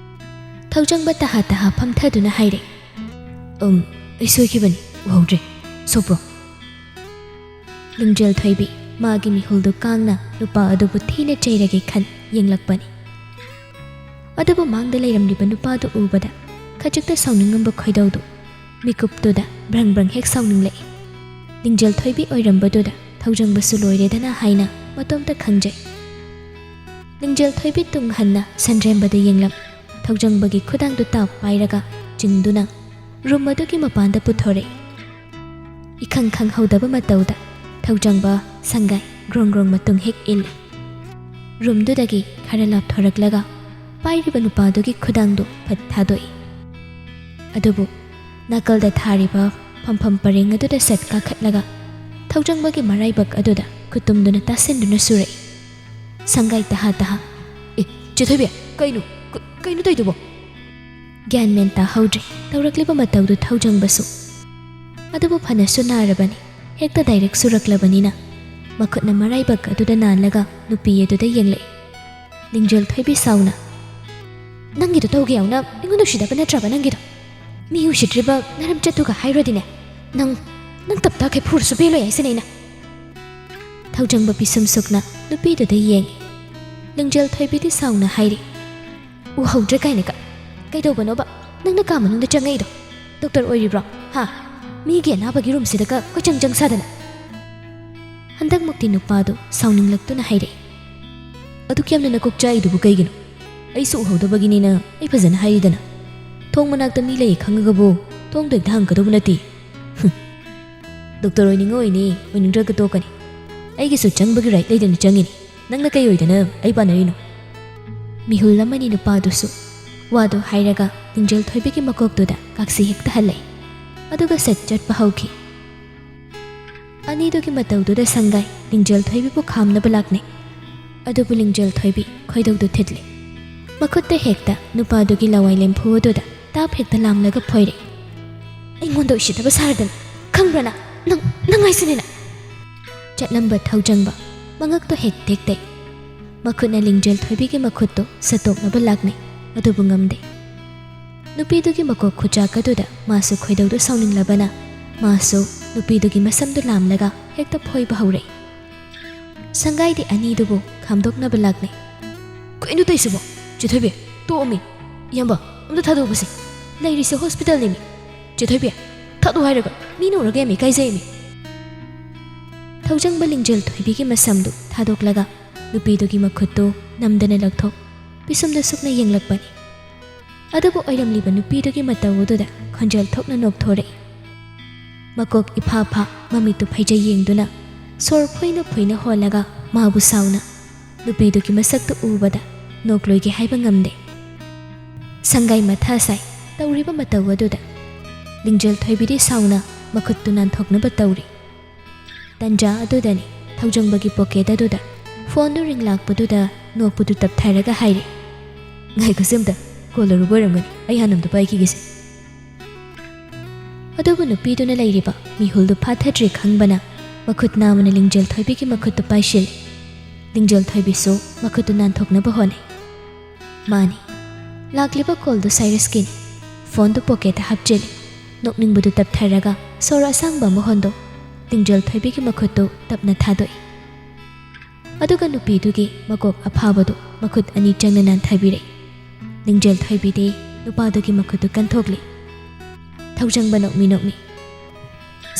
Speaker 1: ꯊꯧꯖꯪꯕ ꯇꯍꯥ ꯇꯍꯥ ꯐꯝꯊꯗꯨꯅ ꯍꯥꯏꯔꯦ ꯑꯩ ꯁꯣꯏꯈꯤꯕꯅꯤ ꯎꯍꯧꯗ꯭ꯔꯦ ꯁꯣꯛꯄ꯭ꯔꯣ ꯂꯤꯡꯖꯦꯜ ꯊꯣꯏꯕꯤ ꯃꯥꯒꯤ ꯃꯤꯍꯨꯜꯗꯨ ꯀꯥꯡꯅ ꯅꯨꯄꯥ ꯑꯗꯨꯕꯨ ꯊꯤꯅ ꯆꯩꯔꯒꯦ ꯈꯟ ꯌꯦꯡꯂꯛꯄꯅꯤ ꯑꯗꯨꯕꯨ ꯃꯥꯡꯗ ꯂꯩꯔꯝꯂꯤꯕ ꯅꯨꯄꯥꯗꯨ ꯎꯕꯗ ꯈꯖꯤꯛꯇ ꯁꯥꯎꯅꯤꯡꯉꯝꯕ ꯈꯣꯏꯗꯧꯗꯨ ꯃꯤꯀꯨꯞꯇꯨꯗ ꯕ꯭ꯔꯪ ꯕ꯭ꯔꯪ ꯍꯦꯛ ꯁꯥꯎꯅꯤꯡꯂꯛꯏ ꯂꯤꯡꯖꯦꯜ ꯊꯣꯏꯕꯤ ꯑꯣꯏꯔꯝꯕꯗꯨꯗ ꯊꯧꯖꯪꯕꯁꯨ ꯂꯣꯏꯔꯦꯗꯅ ꯍꯥꯏꯅ ꯃꯇꯣꯝꯇ ꯈꯪꯖꯩ ꯂꯤꯡꯖꯦꯜ ꯊꯣꯏꯕꯤ ꯇꯨꯡ ꯍꯟꯅ ꯁꯟꯗ꯭ꯔꯦꯝꯕꯗ ꯌꯦꯡꯂꯝ ꯊꯧꯖꯪꯕꯒꯤ ꯈꯨꯗꯥꯡꯗꯨ ꯇꯥꯞ ꯄꯥꯏꯔꯒ ꯆꯤꯡꯗꯨꯅ ꯔꯨꯝ ꯑꯗꯨꯒꯤ ꯃꯄꯥꯟꯗ ꯄꯨꯊꯣꯔꯛꯏ ꯏꯈꯪ ꯈꯪꯍꯧꯗꯕ ꯃꯇꯧꯗ ꯊꯧꯖꯪꯕ ꯁꯪꯒꯥꯏ ꯒ꯭ꯔꯣꯡ ꯒ꯭ꯔꯣꯡ ꯃꯇꯨꯡ ꯍꯦꯛ ꯏꯜꯂꯤ ꯔꯨꯝꯗꯨꯗꯒꯤ ꯈꯔ ꯂꯥꯞꯊꯣꯔꯛꯂꯒ ꯄꯥꯏꯔꯤꯕ ꯅꯨꯄꯥꯗꯨꯒꯤ ꯈꯨꯗꯥꯡꯗꯨ ꯐꯠ ꯊꯥꯗꯣꯛꯏ ꯑꯗꯨꯕꯨ ꯅꯥꯀꯜꯗ ꯊꯥꯔꯤꯕ ꯐꯝꯐꯝ ꯄꯔꯦꯡ ꯑꯗꯨꯗ ꯁꯠ ꯀꯥꯈꯠꯂꯒ ꯊꯧꯖꯪꯕꯒꯤ ꯃꯔꯥꯏꯕꯛ ꯑꯗꯨꯗ ꯈꯨꯇꯨꯝꯗꯨꯅ ꯇꯥꯁꯤꯟꯗꯨꯅ ꯁꯨꯔꯛꯏ ꯁꯪꯒꯥꯏ ꯇꯍꯥ ꯇꯍꯥ ꯆꯦꯊꯣꯏꯕꯤ ꯀꯩꯅꯣ ꯇꯧꯏꯗꯨꯕꯣ ꯒ꯭ꯌꯥꯟ ꯃꯦꯟ ꯇꯥꯍꯧꯗ꯭ꯔꯤ ꯇꯧꯔꯛꯂꯤꯕ ꯃꯇꯧꯗꯨ ꯊꯧꯖꯪꯕꯁꯨ ꯑꯗꯨꯕꯨ ꯐꯅꯁꯨ ꯅꯥꯔꯕꯅꯤ ꯍꯦꯛꯇ ꯗꯥꯏꯔꯦꯛ ꯁꯨꯔꯛꯂꯕꯅꯤꯅ ꯃꯈꯨꯠꯅ ꯃꯔꯥꯏꯕꯛ ꯑꯗꯨꯗ ꯅꯥꯜꯂꯒ ꯅꯨꯄꯤ ꯑꯗꯨꯗ ꯌꯦꯡꯂꯛꯏ ꯂꯤꯡꯖꯦꯜ ꯊꯣꯏꯕꯤ ꯁꯥꯎꯅ ꯅꯪꯒꯤꯗꯣ ꯇꯧꯒꯦ ꯌꯥꯎꯅ ꯑꯩꯉꯣꯟꯗ ꯎꯁꯤꯗꯕ ꯅꯠꯇ꯭ꯔꯕ ꯅꯪꯒꯤꯗꯣ ꯃꯤ ꯎꯁꯤꯠꯇ꯭ꯔꯤꯕ ꯅꯔꯝ ꯆꯠꯇꯨꯒ ꯍꯥꯏꯔꯣꯗꯤꯅꯦ ꯅꯪ ꯇꯞꯇꯥꯈꯩ ꯐꯨꯔꯁꯨ ꯄꯦꯜꯂꯣꯏ ꯍꯥꯏꯁꯤꯅꯦ ꯑꯩꯅ ꯊꯧꯖꯪꯕ ꯄꯤꯁꯨꯝ ꯁꯨꯛꯅ ꯅꯨꯄꯤꯗꯨꯗ ꯌꯦꯡꯉꯤ ꯂꯤꯡꯖꯦꯜ ꯊꯣꯏꯕꯤꯗꯤ ꯁꯥꯎꯅ ꯍꯥꯏꯔꯤ ꯎꯍꯧꯗ꯭ꯔꯦ ꯀꯥꯏꯅꯒ ꯀꯩꯗꯧꯕꯅꯣꯕ ꯅꯪꯅ ꯀꯥ ꯃꯅꯨꯡꯗ ꯆꯪꯉꯛꯏꯗꯣ ꯗꯣꯛꯇꯔ ꯑꯣꯏꯔꯤꯕ꯭ꯔꯣ ꯍꯥ ꯃꯤꯒꯤ ꯑꯅꯥꯕꯒꯤ ꯔꯨꯝꯁꯤꯗꯒ ꯀꯣꯏꯆꯪ ꯆꯪ ꯁꯥꯗꯅ ꯍꯟꯗꯛꯃꯨꯛꯇꯤ ꯅꯨꯄꯥꯗꯨ ꯁꯥꯎꯅꯤꯡꯂꯛꯇꯨꯅ ꯍꯥꯏꯔꯛꯏ ꯑꯗꯨꯛ ꯌꯥꯝꯅ ꯅꯀꯣꯛ ꯆꯥꯛꯏꯗꯨꯕꯨ ꯀꯩꯒꯤꯅꯣ ꯑꯩꯁꯨ ꯎꯍꯧꯗꯕꯒꯤꯅꯤꯅ ꯑꯩ ꯐꯖꯅ ꯍꯥꯏꯔꯤꯗꯅ ꯊꯣꯡ ꯃꯅꯥꯛꯇ ꯃꯤ ꯂꯩ ꯈꯪꯉꯒꯕꯨ ꯊꯣꯡꯗꯣ ꯍꯦꯛꯇ ꯍꯪꯒꯗꯧꯕ ꯅꯠꯇꯦ ꯗꯣꯛꯇꯔ ꯑꯣꯏꯅꯤꯡꯉ ꯑꯣꯏꯅꯤ ꯑꯣꯏꯅꯤꯡꯗ꯭ꯔꯒ ꯇꯣꯛꯀꯅꯤ ꯑꯩꯒꯤꯁꯨ ꯆꯪꯕꯒꯤ ꯔꯥꯏꯠ ꯂꯩꯗꯅ ꯆꯪꯉꯤꯅꯤ ꯅꯪꯅ ꯀꯩ ꯑꯣꯏꯗꯅ ꯑꯩ ꯄꯥꯟꯅꯔꯤꯅꯣ ꯃꯤꯍꯨꯜ ꯑꯃꯅꯤ ꯅꯨꯄꯥꯗꯨꯁꯨ ꯋꯥꯗꯨ ꯍꯥꯏꯔꯒ ꯂꯤꯡꯖꯦꯜ ꯊꯣꯏꯕꯤꯒꯤ ꯃꯀꯣꯛꯇꯨꯗ ꯀꯥꯛꯁꯤ ꯍꯦꯛꯇ ꯍꯜꯂꯛꯏ ꯑꯗꯨꯒ ꯁꯠ ꯆꯠꯄ ꯍꯧꯈꯤ ꯑꯅꯤꯗꯨꯒꯤ ꯃꯇꯧꯗꯨꯗ ꯁꯪꯒꯥꯏ ꯂꯤꯡꯖꯦꯜ ꯊꯣꯏꯕꯤꯕꯨ ꯈꯥꯝꯅꯕ ꯂꯥꯛꯅꯩ ꯑꯗꯨꯕꯨ ꯂꯤꯡꯖꯦꯜ ꯊꯣꯏꯕꯤ ꯈꯣꯏꯗꯧꯗꯨ ꯊꯤꯠꯂꯤ ꯃꯈꯨꯠꯇ ꯍꯦꯛꯇ ꯅꯨꯄꯥꯗꯨꯒꯤ ꯂꯋꯥꯏ ꯂꯦꯝꯐꯨ ꯑꯗꯨꯗ ꯇꯥꯞ ꯍꯦꯛꯇ ꯂꯥꯝꯂꯒ ꯐꯣꯏꯔꯛꯏ ꯑꯩꯉꯣꯟꯗ ꯎꯁꯤꯠꯇꯕ ꯁꯥꯔꯗꯅ ꯈꯪꯕ꯭ꯔꯅ ꯅꯪ ꯍꯥꯏꯁꯤꯅꯤꯅ ꯆꯠꯂꯝꯕ ꯊꯧꯖꯪꯕ ꯃꯉꯛꯇꯣ ꯍꯦꯛ ꯇꯦꯛꯇꯩ ꯃꯈꯨꯠꯅ ꯂꯤꯡꯖꯦꯜ ꯊꯣꯏꯕꯤꯒꯤ ꯃꯈꯨꯠꯇꯨ ꯁꯠꯇꯣꯛꯅꯕ ꯂꯥꯛꯅꯩ ꯑꯗꯨꯕꯨ ꯉꯝꯗꯦ ꯅꯨꯄꯤꯗꯨꯒꯤ ꯃꯀꯣꯛ ꯈꯨꯆꯥꯛ ꯑꯗꯨꯗ ꯃꯥꯁꯨ ꯈꯣꯏꯗꯧꯗꯨ ꯁꯥꯎꯅꯤꯡꯂꯕꯅ ꯃꯥꯁꯨ ꯅꯨꯄꯤꯗꯨꯒꯤ ꯃꯁꯝꯗꯨ ꯂꯥꯝꯂꯒ ꯍꯦꯛꯇ ꯐꯣꯏꯕ ꯍꯧꯔꯛꯏ ꯁꯪꯒꯥꯏꯗꯤ ꯑꯅꯤꯗꯨꯕꯨ ꯈꯥꯝꯗꯣꯛꯅꯕ ꯂꯥꯛꯅꯩ ꯀꯩꯅꯣ ꯇꯧꯏꯁꯤꯕꯣ ꯆꯦꯊꯣꯏꯕꯤ ꯇꯣꯛꯑꯝꯃꯤ ꯏꯌꯥꯝꯕ ꯑꯝꯇ ꯊꯥꯗꯣꯛꯄꯁꯤ ꯂꯩꯔꯤꯁꯦ ꯍꯣꯁꯄꯤꯇꯥꯜꯅꯤꯃꯤ ꯆꯦꯊꯣꯏꯕꯤ ꯊꯥꯗꯣꯛ ꯍꯥꯏꯔꯒ ꯃꯤꯅ ꯎꯔꯒ ꯌꯥꯝꯃꯤ ꯀꯥꯏꯖꯩꯃꯤ ꯊꯧꯖꯪꯕ ꯂꯤꯡꯖꯦꯜ ꯊꯣꯏꯕꯤꯒꯤ ꯃꯁꯝꯗꯨ ꯊꯥꯗꯣꯛꯂꯒ ꯅꯨꯄꯤꯗꯨꯒꯤ ꯃꯈꯨꯠꯇꯨ ꯅꯝꯗꯅ ꯂꯧꯊꯣꯛ ꯄꯤꯁꯨꯝꯗ ꯁꯨꯛꯅ ꯌꯦꯡꯂꯛꯄꯅꯤ ꯑꯗꯨꯕꯨ ꯑꯣꯏꯔꯝꯂꯤꯕ ꯅꯨꯄꯤꯗꯨꯒꯤ ꯃꯇꯧ ꯑꯗꯨꯗ ꯈꯣꯟꯖꯦꯜ ꯊꯣꯛꯅ ꯅꯣꯛꯊꯣꯔꯛꯏ ꯃꯀꯣꯛ ꯏꯐꯥ ꯐꯥ ꯃꯃꯤꯠꯇꯨ ꯐꯩꯖꯩ ꯌꯦꯡꯗꯨꯅ ꯁꯣꯔ ꯐꯨꯏꯅ ꯐꯨꯏꯅ ꯍꯣꯜꯂꯒ ꯃꯥꯕꯨ ꯁꯥꯎꯅ ꯅꯨꯄꯤꯗꯨꯒꯤ ꯃꯁꯛꯇꯨ ꯎꯕꯗ ꯅꯣꯛꯂꯣꯏꯒꯦ ꯍꯥꯏꯕ ꯉꯝꯗꯦ ꯁꯪꯒꯥꯏ ꯃꯊꯥ ꯁꯥꯏ ꯇꯧꯔꯤꯕ ꯃꯇꯧ ꯑꯗꯨꯗ ꯂꯤꯡꯖꯦꯜ ꯊꯣꯏꯕꯤꯗꯤ ꯁꯥꯎꯅ ꯃꯈꯨꯠꯇꯨ ꯅꯥꯟꯊꯣꯛꯅꯕ ꯇꯧꯔꯤ ꯇꯟꯖꯥ ꯑꯗꯨꯗꯅꯤ ꯊꯧꯖꯪꯕꯒꯤ ꯄꯣꯀꯦꯠ ꯑꯗꯨꯗ ꯐꯣꯟꯗꯨ ꯔꯤꯡ ꯂꯥꯛꯄꯗꯨꯗ ꯅꯣꯛꯄꯗꯨ ꯇꯞꯊꯔꯒ ꯍꯥꯏꯔꯦ ꯉꯥꯏꯈꯣꯁꯤ ꯑꯝꯇ ꯀꯣꯜ ꯑꯔꯨꯕ ꯑꯣꯏꯔꯝꯒꯅꯤ ꯑꯩ ꯍꯥꯟꯅ ꯑꯝꯇ ꯄꯥꯏꯈꯤꯒꯦꯁꯦ ꯑꯗꯨꯕꯨ ꯅꯨꯄꯤꯗꯨꯅ ꯂꯩꯔꯤꯕ ꯃꯤꯍꯨꯜꯗꯨ ꯐꯥꯊꯗ꯭ꯔꯤ ꯈꯪꯕꯅ ꯃꯈꯨꯠ ꯅꯥꯝꯃꯅ ꯂꯤꯡꯖꯦꯜ ꯊꯣꯏꯕꯤꯒꯤ ꯃꯈꯨꯠꯇꯨ ꯄꯥꯏꯁꯤꯜꯂꯤ ꯂꯤꯡꯖꯦꯜ ꯊꯣꯏꯕꯤꯁꯨ ꯃꯈꯨꯠꯇꯨ ꯅꯥꯟꯊꯣꯛꯅꯕ ꯍꯣꯠꯅꯩ ꯃꯥꯅꯤ ꯂꯥꯛꯂꯤꯕ ꯀꯣꯜꯗꯨ ꯁꯥꯏꯔꯁꯀꯤꯅꯤ ꯐꯣꯟꯗꯨ ꯄꯣꯀꯦꯠꯇ ꯍꯥꯞꯆꯤꯜꯂꯤ ꯅꯣꯛꯅꯤꯡꯕꯗꯨ ꯇꯞꯊꯔꯒ ꯁꯣꯔ ꯑꯁꯥꯡꯕ ꯑꯃ ꯍꯣꯟꯗꯣꯛ ꯂꯤꯡꯖꯦꯜ ꯊꯣꯏꯕꯤꯒꯤ ꯃꯈꯨꯠꯇꯨ ꯇꯞꯅ ꯊꯥꯗꯣꯛꯏ ꯑꯗꯨꯒ ꯅꯨꯄꯤꯗꯨꯒꯤ ꯃꯀꯣꯛ ꯑꯐꯥꯕꯗꯨ ꯃꯈꯨꯠ ꯑꯅꯤ ꯆꯪꯅ ꯅꯥꯟꯊꯕꯤꯔꯛꯏ ꯂꯤꯡꯖꯦꯜ ꯊꯣꯏꯕꯤꯗꯤ ꯅꯨꯄꯥꯗꯨꯒꯤ ꯃꯈꯨꯠꯇꯨ ꯀꯟꯊꯣꯛꯂꯤ ꯊꯧꯖꯪꯕ ꯅꯣꯛꯃꯤ ꯅꯣꯛꯃꯤ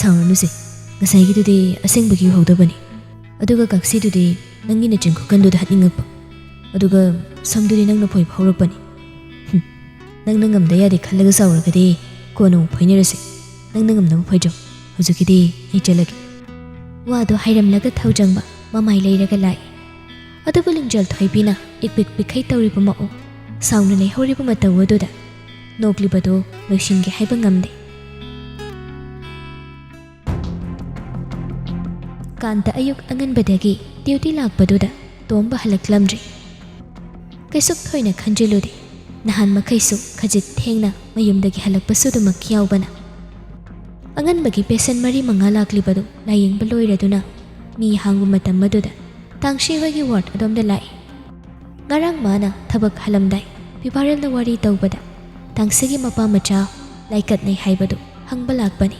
Speaker 1: ꯁꯥꯎꯔꯅꯨꯁꯦ ꯉꯁꯥꯏꯒꯤꯗꯨꯗꯤ ꯑꯁꯦꯡꯕꯒꯤ ꯎꯍꯧꯗꯕꯅꯤ ꯑꯗꯨꯒ ꯀꯛꯁꯤꯗꯨꯗꯤ ꯅꯪꯒꯤ ꯅꯆꯤꯟ ꯈꯨꯀꯟꯗꯨꯗ ꯍꯥꯠꯅꯤꯡꯉꯛꯄ ꯑꯗꯨꯒ ꯁꯝꯗꯨꯗꯤ ꯅꯪꯅ ꯐꯣꯏꯕ ꯍꯧꯔꯛꯄꯅꯤ ꯅꯪꯅ ꯉꯝꯗ ꯌꯥꯗꯦ ꯈꯜꯂꯒ ꯁꯥꯎꯔꯒꯗꯤ ꯀꯣꯟꯅ ꯑꯃꯨꯛ ꯐꯣꯏꯅꯔꯁꯦ ꯅꯪꯅ ꯉꯝꯅꯕ ꯐꯣꯏꯖꯧ ꯍꯧꯖꯤꯛꯀꯤꯗꯤ ꯑꯩ ꯆꯠꯂꯒꯦ ꯋꯥꯗꯨ ꯍꯥꯏꯔꯝꯂꯒ ꯊꯧꯖꯪꯕ ꯃꯃꯥꯏ ꯂꯩꯔꯒ ꯂꯥꯛꯏ ꯑꯗꯨꯕꯨ ꯂꯤꯡꯖꯦꯜ ꯊꯣꯏꯕꯤꯅ ꯏꯛꯄꯤꯛ ꯄꯤꯛꯈꯩ ꯇꯧꯔꯤꯕ ꯃꯑꯣꯡ ꯁꯥꯎꯅ ꯂꯩꯍꯧꯔꯤꯕ ꯃꯇꯧ ꯑꯗꯨꯗ ꯅꯣꯛꯂꯤꯕꯗꯨ ꯂꯣꯏꯁꯤꯟꯒꯦ ꯍꯥꯏꯕ ꯉꯝꯗꯦ ꯀꯥꯟꯇ ꯑꯌꯨꯛ ꯑꯉꯟꯕꯗꯒꯤ ꯗ꯭ꯌꯨꯇꯤ ꯂꯥꯛꯄꯗꯨꯗ ꯇꯣꯝꯕ ꯍꯜꯂꯛꯂꯝꯗ꯭ꯔꯤ ꯀꯩꯁꯨꯛ ꯊꯣꯏꯅ ꯈꯟꯖꯤꯜꯂꯨꯗꯦ ꯅꯍꯥꯟ ꯃꯈꯩꯁꯨ ꯈꯖꯤꯛ ꯊꯦꯡꯅ ꯃꯌꯨꯝꯗꯒꯤ ꯍꯜꯂꯛꯄꯁꯨ ꯑꯗꯨꯃꯛ ꯌꯥꯎꯕꯅ ꯑꯉꯟꯕꯒꯤ ꯄꯦꯁꯦꯟ 4-5 ꯂꯥꯛꯂꯤꯕꯗꯨ ꯂꯥꯌꯦꯡꯕ ꯂꯣꯏꯔꯗꯨꯅ ꯃꯤ ꯍꯥꯡꯕ ꯃꯇꯝ ꯑꯗꯨꯗ ꯇꯥꯡꯁꯤ ꯍꯣꯏꯒꯤ ꯋꯥꯔꯗ ꯑꯗꯣꯝꯗ ꯂꯥꯛꯏ ꯉꯔꯥꯡ ꯃꯥꯅ ꯊꯕꯛ ꯍꯜꯂꯝꯗꯥꯏ ꯄꯤꯕꯥꯔꯦꯜꯅ ꯋꯥꯔꯤ ꯇꯧꯕꯗ ꯇꯥꯡꯁꯤꯒꯤ ꯃꯄꯥ ꯃꯆꯥ ꯂꯥꯏꯀꯠꯅꯩ ꯍꯥꯏꯕꯗꯨ ꯍꯪꯕ ꯂꯥꯛꯄꯅꯤ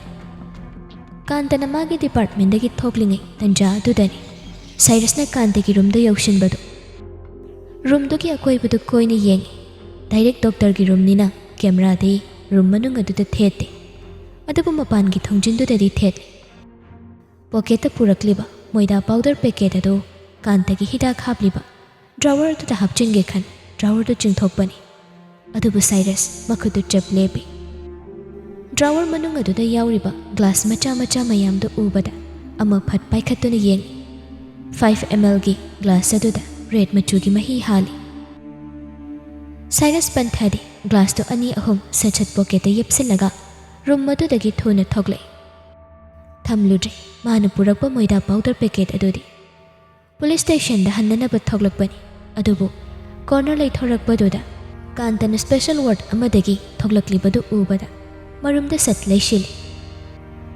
Speaker 1: ꯀꯥꯟꯇꯅ ꯃꯥꯒꯤ ꯗꯤꯄꯥꯔꯠꯃꯦꯟꯗꯒꯤ ꯊꯣꯛꯂꯤꯉꯩ ꯇꯟꯖꯥ ꯑꯗꯨꯗꯅꯤ ꯁꯥꯏꯔꯁꯅ ꯀꯥꯟꯇꯒꯤ ꯔꯨꯝꯗ ꯌꯧꯁꯤꯟꯕꯗꯨ ꯔꯨꯝꯗꯨꯒꯤ ꯑꯀꯣꯏꯕꯗꯨ ꯀꯣꯏꯅ ꯌꯦꯡꯉꯤ ꯗꯥꯏꯔꯦꯛ ꯗꯣꯛꯇꯔꯒꯤ ꯔꯨꯝꯅꯤꯅ ꯀꯦꯃꯦꯔꯥꯗꯤ ꯔꯨꯝ ꯃꯅꯨꯡ ꯑꯗꯨꯗ ꯊꯦꯠꯇꯦ ꯑꯗꯨꯕꯨ ꯃꯄꯥꯟꯒꯤ ꯊꯣꯡꯖꯤꯟꯗꯨꯗꯗꯤ ꯊꯦꯠꯂꯤ ꯄꯣꯀꯦꯠꯇ ꯄꯨꯔꯛꯂꯤꯕ ꯃꯣꯏꯗꯥ ꯄꯥꯎꯗꯔ ꯄꯦꯀꯦꯠ ꯑꯗꯨ ꯀꯥꯟꯇꯒꯤ ꯍꯤꯗꯥꯛ ꯍꯥꯞꯂꯤꯕ ꯗ꯭ꯔꯥꯋꯔ ꯑꯗꯨꯗ ꯍꯥꯞꯆꯤꯟꯒꯦ ꯈꯟ ꯗ꯭ꯔꯥꯋꯔꯗꯨ ꯆꯤꯡꯊꯣꯛꯄꯅꯤ ꯑꯗꯨꯕꯨ ꯁꯥꯏꯔꯁ ꯃꯈꯨꯠꯇꯨ ꯆꯞ ꯂꯦꯞꯄꯤ ꯗ꯭ꯔꯥꯋꯔ ꯃꯅꯨꯡ ꯑꯗꯨꯗ ꯌꯥꯎꯔꯤꯕ ꯒ꯭ꯂꯥꯁ ꯃꯆꯥ ꯃꯆꯥ ꯃꯌꯥꯝꯗꯨ ꯎꯕꯗ ꯑꯃ ꯐꯠ ꯄꯥꯏꯈꯠꯇꯨꯅ ꯌꯦꯡꯉꯤ 5 mlꯒꯤ ꯒ꯭ꯂꯥꯁ ꯑꯗꯨꯗ ꯔꯦꯗ ꯃꯆꯨꯒꯤ ꯃꯍꯤ ꯍꯥꯜꯂꯤ ꯁꯥꯏꯔꯁ ꯄꯟꯊꯗꯤ ꯒ꯭ꯂꯥꯁꯇꯨ 2-3 ꯁꯠ ꯄꯣꯀꯦꯠꯇ ꯌꯦꯞꯁꯤꯜꯂꯒ ꯔꯨꯝ ꯑꯗꯨꯗꯒꯤ ꯊꯨꯅ ꯊꯣꯛꯂꯛꯏ ꯊꯝꯂꯨꯗ꯭ꯔꯤ ꯃꯥꯅ ꯄꯨꯔꯛꯄ ꯃꯣꯏꯗꯥ ꯄꯥꯎꯗꯔ ꯄꯦꯀꯦꯠ ꯑꯗꯨꯗꯤ ꯄꯨꯂꯤꯁ ꯁ꯭ꯇꯦꯁꯟꯗ ꯍꯟꯅꯅꯕ ꯊꯣꯛꯂꯛꯄꯅꯤ ꯑꯗꯨꯕꯨ ꯀꯣꯔꯅꯔ ꯂꯩꯊꯣꯔꯛꯄꯗꯨꯗ ꯀꯥꯟꯇꯅ ꯁ꯭ꯄꯦꯁꯦꯜ ꯋꯥꯔꯗ ꯑꯃꯗꯒꯤ ꯊꯣꯛꯂꯛꯂꯤꯕꯗꯨ ꯎꯕꯗ ꯃꯔꯨꯝꯗ ꯁꯠ ꯂꯩꯁꯤꯜꯂꯤ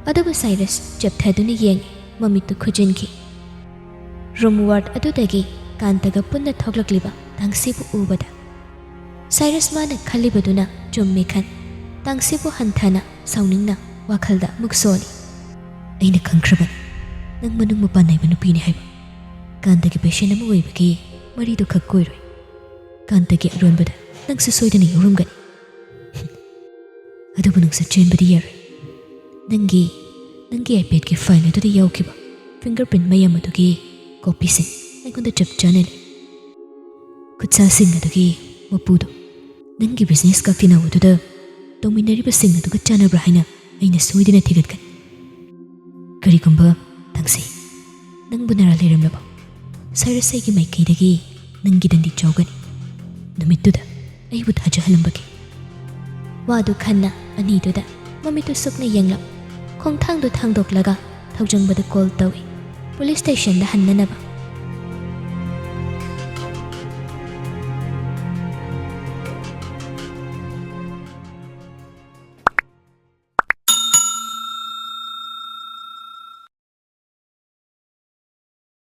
Speaker 1: ꯑꯗꯨꯕꯨ ꯁꯥꯏꯔꯁ ꯆꯞꯊꯗꯨꯅ ꯌꯦꯡꯉꯤ ꯃꯃꯤꯠꯇꯨ ꯈꯨꯖꯤꯟꯈꯤ ꯔꯨꯝ ꯋꯥꯔꯗ ꯑꯗꯨꯗꯒꯤ ꯀꯥꯟꯇꯒ ꯄꯨꯟꯅ ꯊꯣꯛꯂꯛꯂꯤꯕ ꯇꯥꯡꯁꯤꯕꯨ ꯎꯕꯗ ꯁꯥꯏꯔꯁ ꯃꯥꯅ ꯈꯜꯂꯤꯕꯗꯨꯅ ꯆꯨꯝꯃꯤ ꯈꯟ ꯇꯥꯡꯁꯤꯕꯨ ꯍꯟꯊꯅ ꯁꯥꯎꯅꯤꯡꯅ ꯋꯥꯈꯜꯗ ꯑꯃꯨꯛ ꯁꯣꯜꯂꯤ ꯑꯩꯅ ꯈꯪꯈ꯭ꯔꯕꯅꯤ ꯅꯪ ꯃꯅꯨꯡ ꯃꯄꯥꯟ ꯅꯥꯏꯕ ꯅꯨꯄꯤꯅꯤ ꯍꯥꯏꯕ ꯀꯥꯟꯇꯒꯤ ꯄꯦꯁꯦꯟ ꯑꯃ ꯑꯣꯏꯕꯒꯤ ꯃꯔꯤꯗꯨ ꯈꯛ ꯀꯣꯏꯔꯣꯏ ꯀꯥꯟꯇꯒꯤ ꯑꯔꯣꯟꯕꯗ ꯅꯪꯁꯨ ꯁꯣꯏꯗꯅ ꯌꯥꯎꯔꯝꯒꯅꯤ ꯑꯗꯨꯕꯨ ꯅꯪꯁꯨ ꯆꯦꯟꯕꯗꯤ ꯌꯥꯔꯣꯏ ꯅꯪꯒꯤ ꯑꯥꯏꯄꯦꯗꯀꯤ ꯐꯥꯏꯜ ꯑꯗꯨꯗ ꯌꯥꯎꯈꯤꯕ ꯐꯤꯡꯒꯔꯄ꯭ꯔꯤꯟꯠ ꯃꯌꯥꯝ ꯑꯗꯨꯒꯤ ꯀꯣꯄꯤꯁꯤꯡ ꯑꯩꯉꯣꯟꯗ ꯆꯞ ꯆꯥꯅ ꯂꯩ ꯈꯨꯠꯁꯥꯁꯤꯡ ꯑꯗꯨꯒꯤ ꯃꯄꯨꯗꯣ ꯅꯪꯒꯤ ꯕꯤꯖꯤꯅꯦꯁ ꯀꯛꯇꯤꯅꯧ ꯑꯗꯨꯗ ꯇꯧꯃꯤꯟꯅꯔꯤꯕꯁꯤꯡ ꯑꯗꯨꯒ ꯆꯥꯟꯅꯕ꯭ꯔꯥ ꯍꯥꯏꯅ ꯑꯩꯅ ꯁꯣꯏꯗꯅ ꯊꯤꯒꯠꯀꯅꯤ ꯀꯔꯤꯒꯨꯝꯕ ꯇꯥꯡꯁꯤ ꯅꯪꯕꯨ ꯅꯔꯥ ꯂꯩꯔꯝꯂꯕ ꯁꯥꯏꯔꯁ ꯑꯩꯒꯤ ꯃꯥꯏꯀꯩꯗꯒꯤ ꯅꯪꯒꯤ ꯗꯟꯗꯤ ꯆꯥꯎꯒꯅꯤ ꯅꯨꯃꯤꯠꯇꯨꯗ ꯑꯩꯕꯨ ꯊꯥꯖꯍꯜꯂꯝꯕꯒꯦ ꯋꯥꯗꯨ ꯈꯟꯅ ꯑꯅꯤꯗꯨꯗ ꯃꯃꯤꯠꯇꯨ ꯁꯨꯞꯅ ꯌꯦꯡꯂꯛ ꯈꯣꯡꯊꯥꯡꯗꯨ ꯊꯥꯡꯗꯣꯛꯂꯒ ꯊꯧꯖꯪꯕꯗ ꯀꯣꯜ ꯇꯧꯏ ꯄꯨꯂꯤꯁ ꯁ꯭ꯇꯦꯁꯟꯗ ꯍꯟꯅꯅꯕ